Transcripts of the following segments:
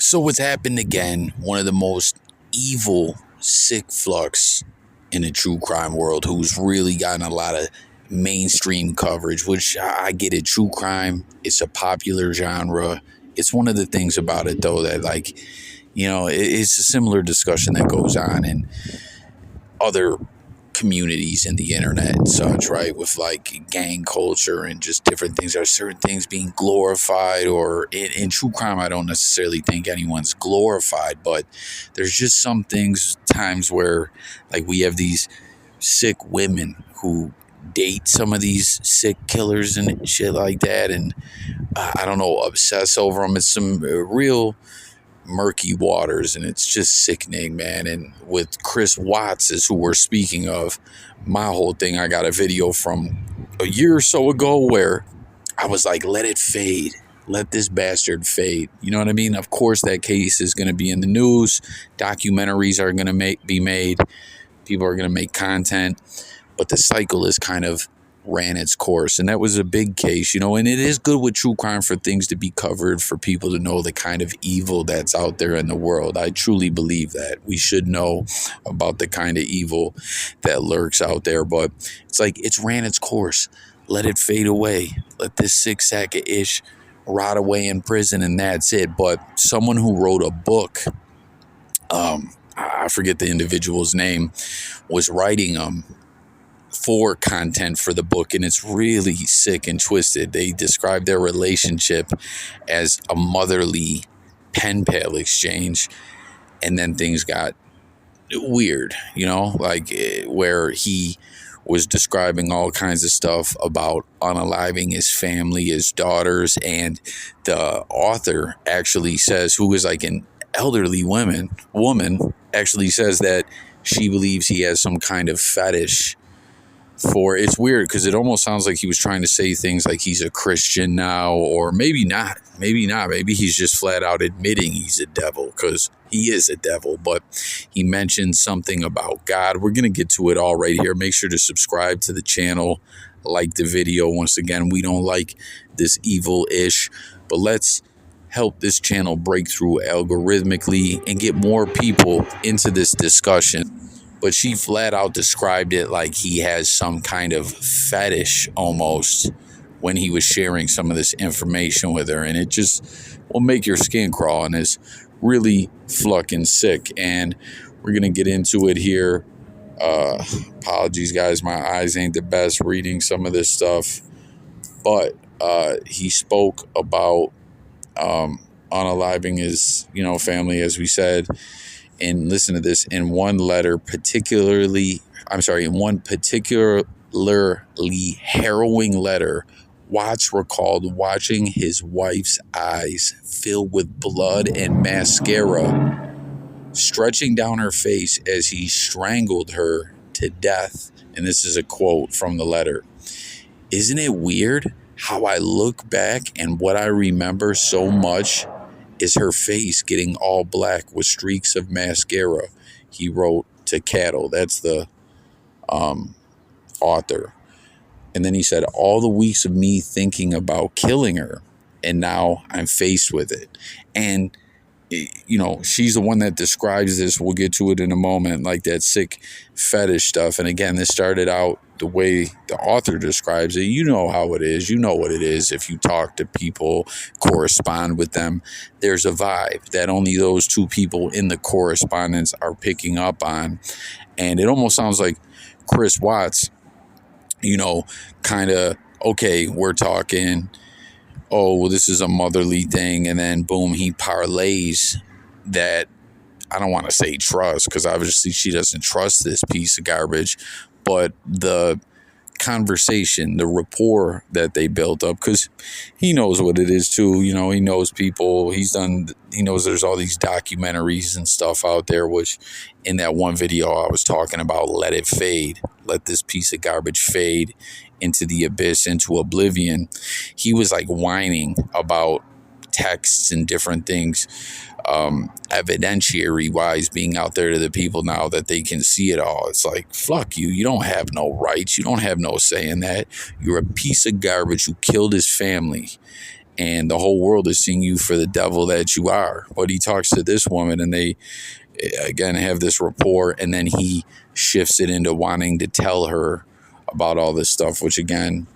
So it's happened again. One of the most evil, sick fucks in the true crime world who's really gotten a lot of mainstream coverage, which I get it. True crime, it's a popular genre. It's one of the things about it, though, that, like, it's a similar discussion that goes on in other communities in the internet and such, right? With like gang culture and just different things. There are certain things being glorified, or in true crime, I don't necessarily think anyone's glorified, but there's just some things, times where like we have these sick women who date some of these sick killers and shit like that, and I don't know, obsess over them. It's some real murky waters, and it's just sickening, man. And with Chris Watts is who we're speaking of. My whole thing, I got a video from a year or so ago where I was like, let it fade, let this bastard fade, you know what I mean? Of course that case is going to be in the news, documentaries are going to be made, people are going to make content, but the cycle is kind of ran its course. And that was a big case, and it is good with true crime for things to be covered, for people to know the kind of evil that's out there in the world. I truly believe that we should know about the kind of evil that lurks out there, but it's like it's ran its course. Let it fade away. Let this sick sack of ish rot away in prison, and that's it. But someone who wrote a book, I forget the individual's name, was writing for content for the book, and it's really sick and twisted. They describe their relationship as a motherly pen pal exchange, and then things got weird, where he was describing all kinds of stuff about unaliving his family, his daughters, and the author actually says, who is like an elderly woman, actually says that she believes he has some kind of fetish for, it's weird because it almost sounds like he was trying to say things like he's a Christian now, or maybe not, maybe he's just flat out admitting he's a devil, because he is a devil. But he mentioned something about God. We're gonna get to it all right here. Make sure to subscribe to the channel, like the video. Once again, we don't like this evil-ish, but let's help this channel break through algorithmically and get more people into this discussion. But she flat out described it like he has some kind of fetish almost when he was sharing some of this information with her. And it just will make your skin crawl, and is really fucking sick. And we're going to get into it here. Apologies, guys. My eyes ain't the best reading some of this stuff. But he spoke about unaliving his, family, as we said. And listen to this, in one particularly harrowing letter, Watts recalled watching his wife's eyes fill with blood and mascara stretching down her face as he strangled her to death. And this is a quote from the letter. "Isn't it weird how I look back and what I remember so much is her face getting all black with streaks of mascara," he wrote to Cattle. That's the author. And then he said, "All the weeks of me thinking about killing her, and now I'm faced with it." And she's the one that describes this. We'll get to it in a moment, like that sick fetish stuff. And again, this started out the way the author describes it. You know how it is. You know what it is. If you talk to people, correspond with them, there's a vibe that only those two people in the correspondence are picking up on. And it almost sounds like Chris Watts, kind of, okay, we're talking, oh, well, this is a motherly thing. And then boom, he parlays that, I don't want to say trust, because obviously she doesn't trust this piece of garbage, but the conversation, the rapport that they built up, because he knows what it is too. He knows people. He knows there's all these documentaries and stuff out there, which in that one video I was talking about, let it fade, let this piece of garbage fade into the abyss, into oblivion. He was like whining about texts and different things, evidentiary wise, being out there to the people now that they can see it all. It's like, fuck you. You don't have no rights. You don't have no say in that. You're a piece of garbage who killed his family. and the whole world is seeing you for the devil that you are. But he talks to this woman, and they again have this rapport, and then he shifts it into wanting to tell her about all this stuff, which again,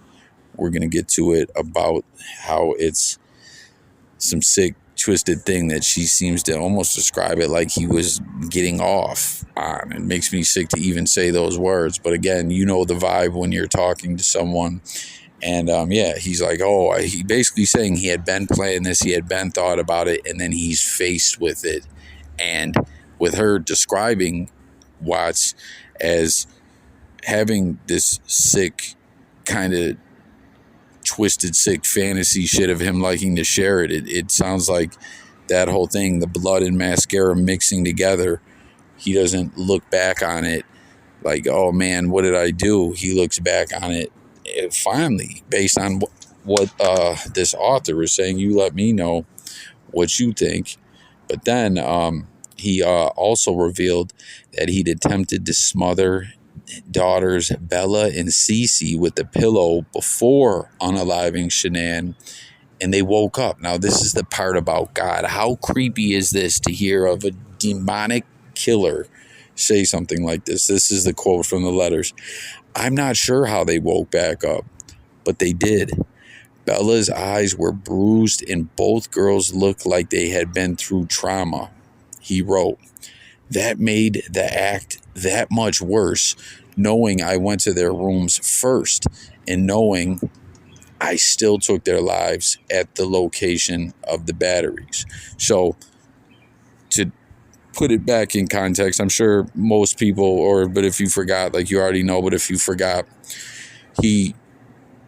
we're going to get to it about how it's some sick, twisted thing that she seems to almost describe it like he was getting off on. It makes me sick to even say those words. But again, you know the vibe when you're talking to someone. And yeah, he's like, oh, he basically saying he had been playing this, he had been thought about it, and then he's faced with it. And with her describing Watts as having this sick kind of twisted, sick fantasy shit of him liking to share it. It sounds like that whole thing, the blood and mascara mixing together. He doesn't look back on it like, oh man, what did I do? He looks back on it finally, based on what this author is saying. You let me know what you think. But then he also revealed that he'd attempted to smother daughters Bella and Cece with the pillow before unaliving Shanann, and they woke up. Now, this is the part about God. How creepy is this to hear of a demonic killer say something like this? This is the quote from the letters. I'm not sure how they woke back up, but they did. Bella's eyes were bruised and both girls looked like they had been through trauma. He wrote, that made the act that much worse, knowing I went to their rooms first and knowing I still took their lives at the location of the batteries. So to put it back in context, I'm sure most people, but if you forgot, like you already know, but if you forgot, he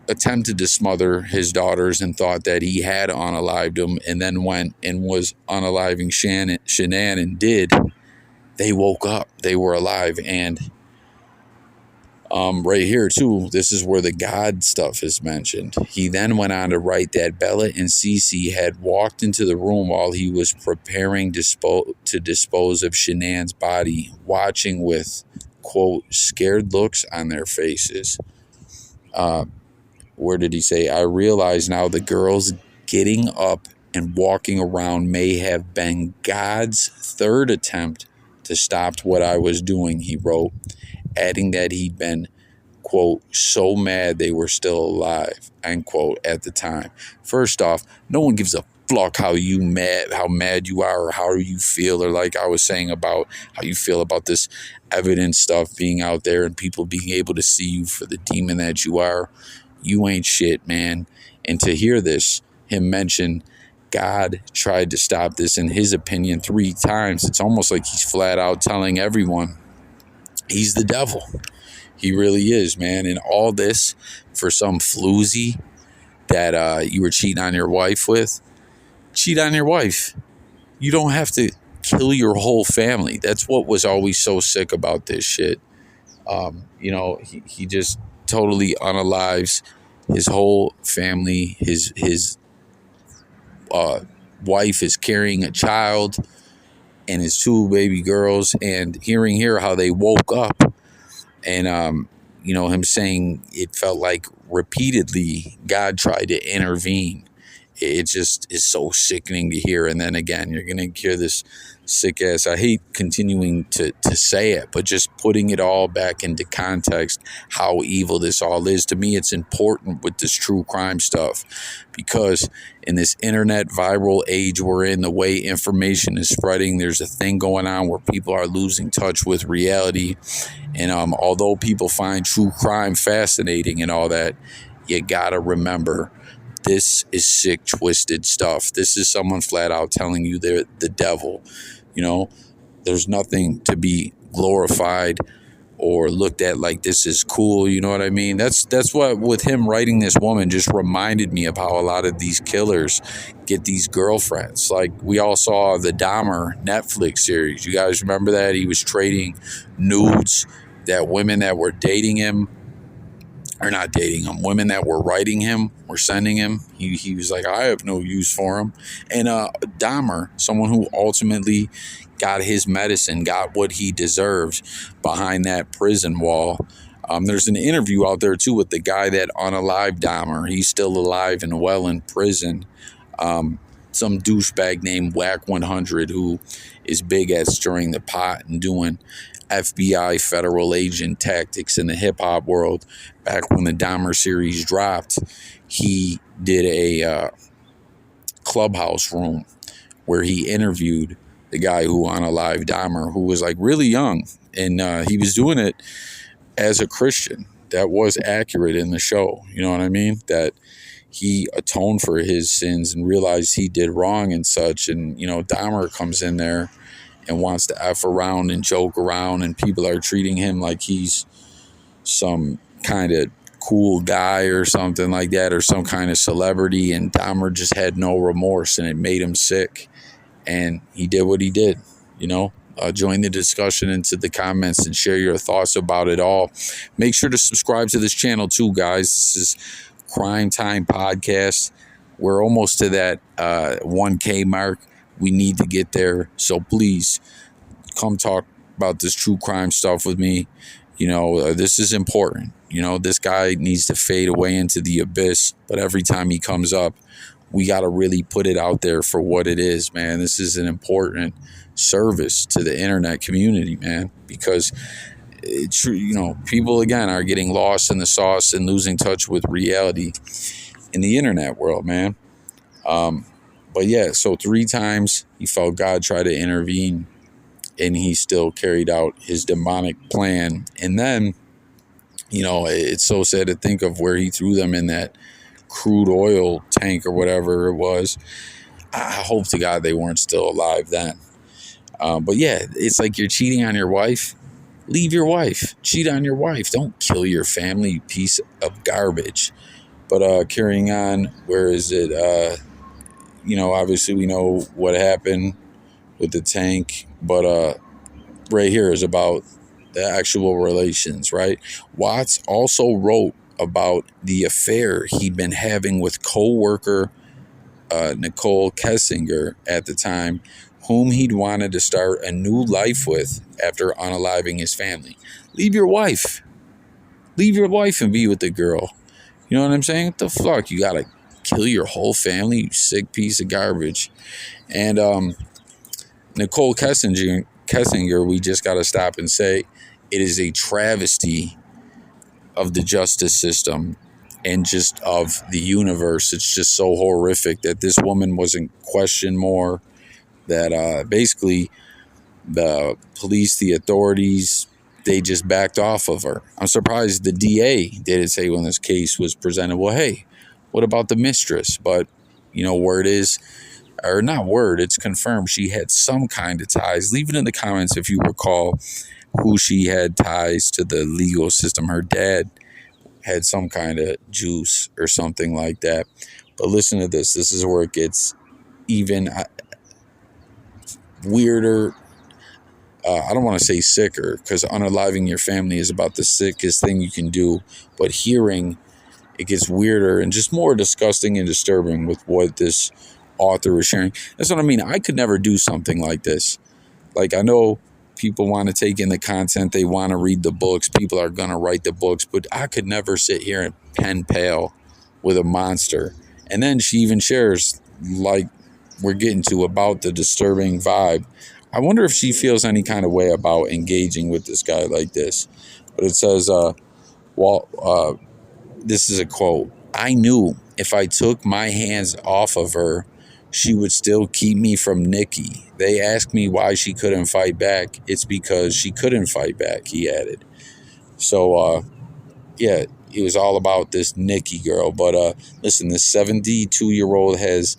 attempted to smother his daughters and thought that he had unalived them, and then went and was unaliving Shanann and did. They woke up. They were alive. And right here, too, this is where the God stuff is mentioned. He then went on to write that Bella and Cece had walked into the room while he was preparing to dispose of Shanann's body, watching with, quote, scared looks on their faces. Where did he say? I realize now the girls getting up and walking around may have been God's third attempt to stop what I was doing, he wrote, adding that he'd been, quote, so mad they were still alive, end quote, at the time. First off, no one gives a fuck how mad you are or how you feel, or like I was saying about how you feel about this evidence stuff being out there and people being able to see you for the demon that you are. You ain't shit, man. And to hear this, him mention God tried to stop this, in his opinion, 3 times. It's almost like he's flat out telling everyone he's the devil. He really is, man. And all this for some floozy that you were cheating on your wife with. Cheat on your wife. You don't have to kill your whole family. That's what was always so sick about this shit. He just totally unalives his whole family. His wife is carrying a child and his 2 baby girls, and hearing here how they woke up, and him saying it felt like repeatedly God tried to intervene. It just is so sickening to hear. And then again, you're gonna hear this sick ass, I hate continuing to say it, but just putting it all back into context, how evil this all is. To me, it's important with this true crime stuff, because in this internet viral age we're in, the way information is spreading, there's a thing going on where people are losing touch with reality. And although people find true crime fascinating and all that, you gotta remember, this is sick, twisted stuff. This is someone flat out telling you they're the devil. There's nothing to be glorified or looked at like this is cool. You know what I mean? That's what, with him writing this woman, just reminded me of how a lot of these killers get these girlfriends. Like we all saw the Dahmer Netflix series. You guys remember that? He was trading nudes that women that were dating him, or not dating him, women that were writing him, were sending him. He was like, I have no use for him. And Dahmer, someone who ultimately got his medicine, got what he deserved behind that prison wall, There's an interview out there too with the guy that unalived Dahmer. He's still alive and well in prison. Some douchebag named Whack 100 who is big at stirring the pot and doing FBI federal agent tactics in the hip hop world. Back when the Dahmer series dropped, he did a clubhouse room where he interviewed the guy who unalived Dahmer, who was like really young, and he was doing it as a Christian. That was accurate in the show. You know what I mean? That he atoned for his sins and realized he did wrong and such. And, you know, Dahmer comes in there and wants to F around and joke around, and people are treating him like he's some kind of cool guy or something like that, or some kind of celebrity. And Dahmer just had no remorse, and it made him sick. And he did what he did, you know. Join the discussion into the comments and share your thoughts about it all. Make sure to subscribe to this channel too, guys. This is Crime Time Podcast. We're almost to that 1K mark. We need to get there. So please come talk about this true crime stuff with me. You know, this is important. You know, this guy needs to fade away into the abyss. But every time he comes up, we got to really put it out there for what it is, man. This is an important service to the internet community, man, because it's, you know, people again are getting lost in the sauce and losing touch with reality in the internet world, man. But yeah, so 3 times he felt God try to intervene, and he still carried out his demonic plan. And then, you know, it's so sad to think of where he threw them in that crude oil tank or whatever it was. I hope to God they weren't still alive then. But yeah, it's like you're cheating on your wife. Leave your wife. Cheat on your wife. Don't kill your family, you piece of garbage. But carrying on, where is it? You know, obviously we know what happened with the tank. But right here is about the actual relations, right? Watts also wrote about the affair he'd been having with co-worker Nicole Kessinger at the time, whom he'd wanted to start a new life with after unaliving his family. Leave your wife. Leave your wife and be with the girl. You know what I'm saying? What the fuck? You gotta kill your whole family, you sick piece of garbage. And Nicole Kessinger, we just gotta stop and say it is a travesty of the justice system and just of the universe. It's just so horrific that this woman wasn't questioned more, that basically the police, the authorities, they just backed off of her. I'm surprised the DA didn't say when this case was presented, well, hey, what about the mistress? But, you know, word is, or not word, it's confirmed she had some kind of ties. Leave it in the comments if you recall who she had ties to the legal system. Her dad had some kind of juice or something like that. But listen to this. This is where it gets even weirder. I don't want to say sicker, because unaliving your family is about the sickest thing you can do. But hearing it gets weirder and just more disgusting and disturbing with what this author is sharing. That's what I mean. I could never do something like this. Like, I know people want to take in the content. They want to read the books. People are going to write the books. But I could never sit here and pen pal with a monster. And then she even shares, like we're getting to, about the disturbing vibe. I wonder if she feels any kind of way about engaging with this guy like this. But it says, this is a quote. I knew if I took my hands off of her, she would still keep me from Nikki. They asked me why she couldn't fight back. It's because she couldn't fight back, he added. So, yeah, it was all about this Nikki girl. But listen, this 72-year-old has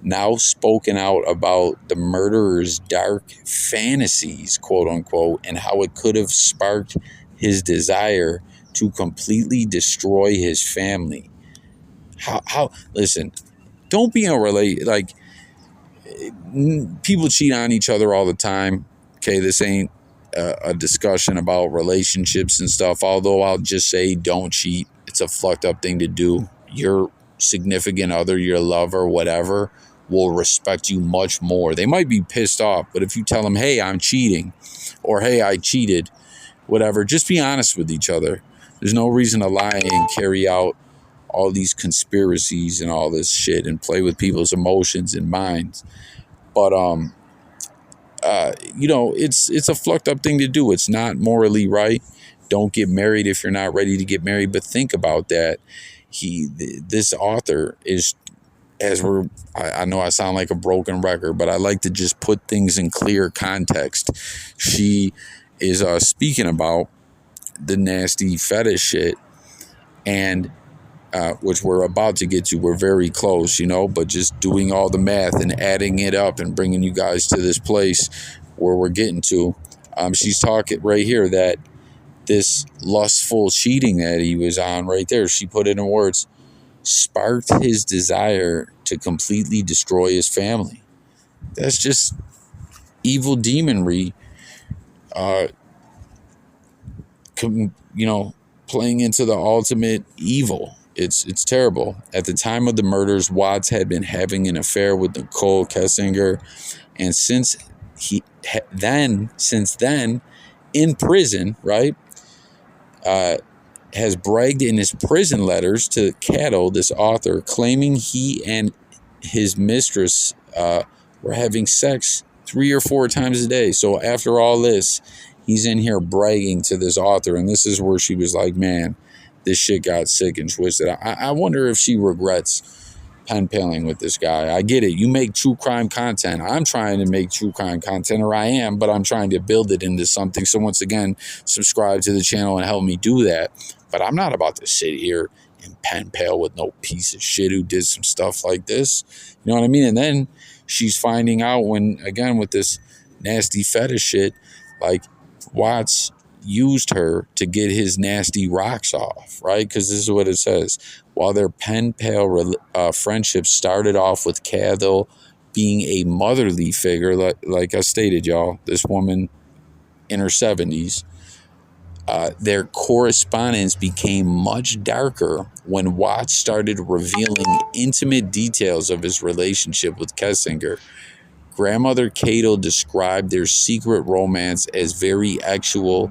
now spoken out about the murderer's dark fantasies, quote unquote, and how it could have sparked his desire to completely destroy his family. How listen, don't be in a relate, like, people cheat on each other all the time. Okay, this ain't a discussion about relationships and stuff, although I'll just say don't cheat. It's a fucked up thing to do. Your significant other, your lover, whatever, will respect you much more. They might be pissed off, but if you tell them, hey, I'm cheating, or hey, I cheated, whatever, just be honest with each other. There's no reason to lie and carry out all these conspiracies and all this shit and play with people's emotions and minds. But it's a fucked up thing to do. It's not morally right. Don't get married if you're not ready to get married. But think about that. This author is, I know I sound like a broken record, but I like to just put things in clear context. She is speaking about the nasty fetish shit, and which we're about to get to. We're very close, but just doing all the math and adding it up and bringing you guys to this place where we're getting to. She's talking right here that this lustful cheating that he was on right there, she put it in words, sparked his desire to completely destroy his family. That's just evil demonry, playing into the ultimate evil. It's terrible. At the time of the murders, Watts had been having an affair with Nicole Kessinger, and since then, in prison, right, has bragged in his prison letters to Cattle, this author, claiming he and his mistress were having sex 3 or 4 times a day. So after all this, he's in here bragging to this author, and this is where she was like, man, this shit got sick and twisted. I wonder if she regrets pen paling with this guy. I get it. You make true crime content. I'm trying to make true crime content, or I am, but I'm trying to build it into something. So once again, subscribe to the channel and help me do that. But I'm not about to sit here and pen pal with no piece of shit who did some stuff like this. You know what I mean? And then she's finding out with this nasty fetish shit, like Watts used her to get his nasty rocks off, right? Because this is what it says. While their pen pal friendship started off with Cathal being a motherly figure, like I stated, y'all, this woman in her 70s, their correspondence became much darker when Watts started revealing intimate details of his relationship with Kessinger. Grandmother Cato described their secret romance as very actual,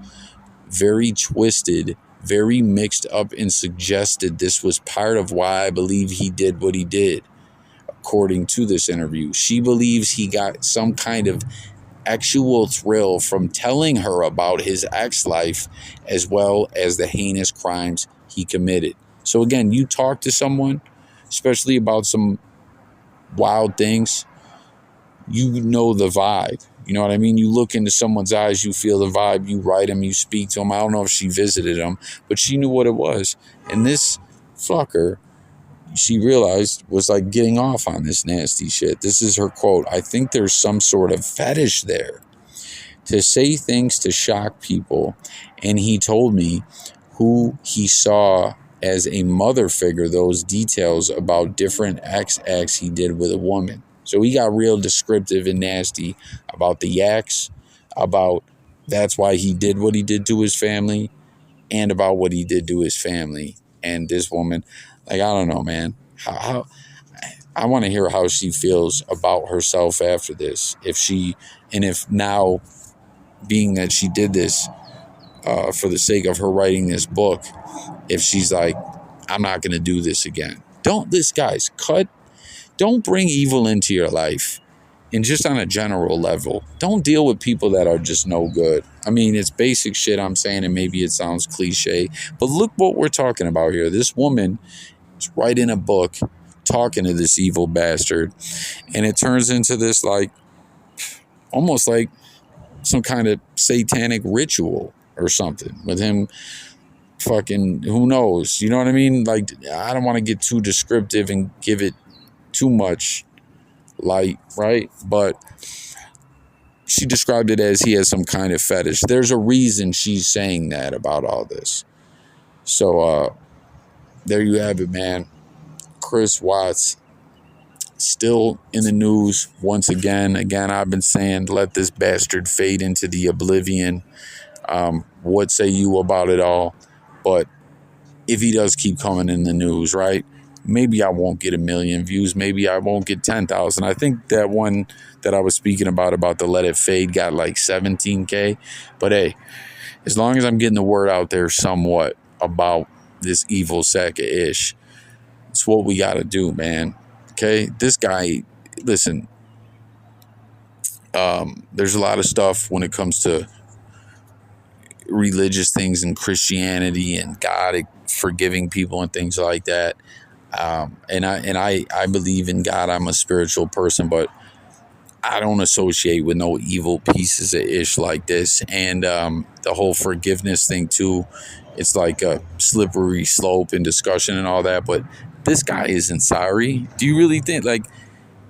very twisted, very mixed up, and suggested this was part of why I believe he did what he did. According to this interview, she believes he got some kind of actual thrill from telling her about his ex-life as well as the heinous crimes he committed. So again, you talk to someone, especially about some wild things, you know the vibe. You know what I mean? You look into someone's eyes, you feel the vibe, you write them, you speak to them. I don't know if she visited them, but she knew what it was. And this fucker, she realized, was like getting off on this nasty shit. This is her quote. I think there's some sort of fetish there to say things to shock people. And he told me who he saw as a mother figure, those details about different acts he did with a woman. So he got real descriptive and nasty about the yaks, about that's why he did what he did to his family, and about what he did to his family. And this woman, like, I don't know, man. How I want to hear how she feels about herself after this. If now, being that she did this for the sake of her writing this book, if she's like, I'm not going to do this again. Don't bring evil into your life. And just on a general level, don't deal with people that are just no good. I mean, it's basic shit I'm saying, and maybe it sounds cliche, but look what we're talking about here. This woman is writing a book talking to this evil bastard, and it turns into this, like, almost like some kind of satanic ritual or something with him. Fucking, who knows? You know what I mean? Like, I don't want to get too descriptive and give it too much light, right? But she described it as he has some kind of fetish. There's a reason she's saying that about all this. So there you have it, man. Chris Watts still in the news once again. I've been saying, let this bastard fade into the oblivion. What say you about it all? But if he does keep coming in the news, right? Maybe I won't get 1 million views. Maybe I won't get 10,000. I think that one that I was speaking about the Let It Fade, got like 17K. But hey, as long as I'm getting the word out there somewhat, about this evil sack of ish. It's what we got to do, man. Okay, this guy, listen, there's a lot of stuff when it comes to religious things and Christianity and God forgiving people and things like that. And I believe in God. I'm a spiritual person, but I don't associate with no evil pieces of ish like this. And the whole forgiveness thing too, it's like a slippery slope in discussion and all that. But this guy isn't sorry. Do you really think like?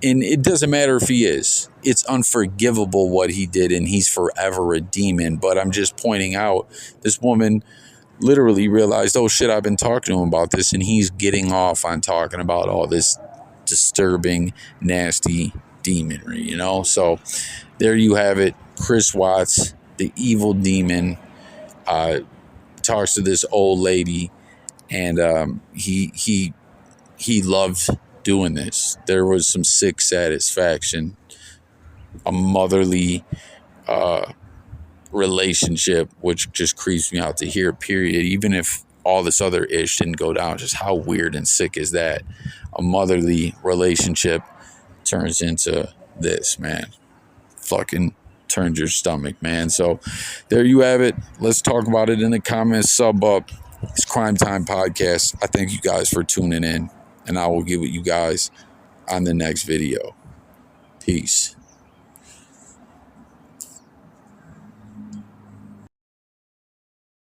And it doesn't matter if he is. It's unforgivable what he did, and he's forever a demon. But I'm just pointing out this woman literally realized, oh shit, I've been talking to him about this, and he's getting off on talking about all this disturbing, nasty demonry, you know? So there you have it. Chris Watts, the evil demon, talks to this old lady, and he loved doing this. There was some sick satisfaction, a motherly relationship, which just creeps me out to hear, period. Even if all this other ish didn't go down, just how weird and sick is that? A motherly relationship turns into this, man. Fucking turns your stomach, man. So there you have it. Let's talk about it in the comments. Sub up. It's Crime Time Podcast. I thank you guys for tuning in, and I will get with you guys on the next video. Peace.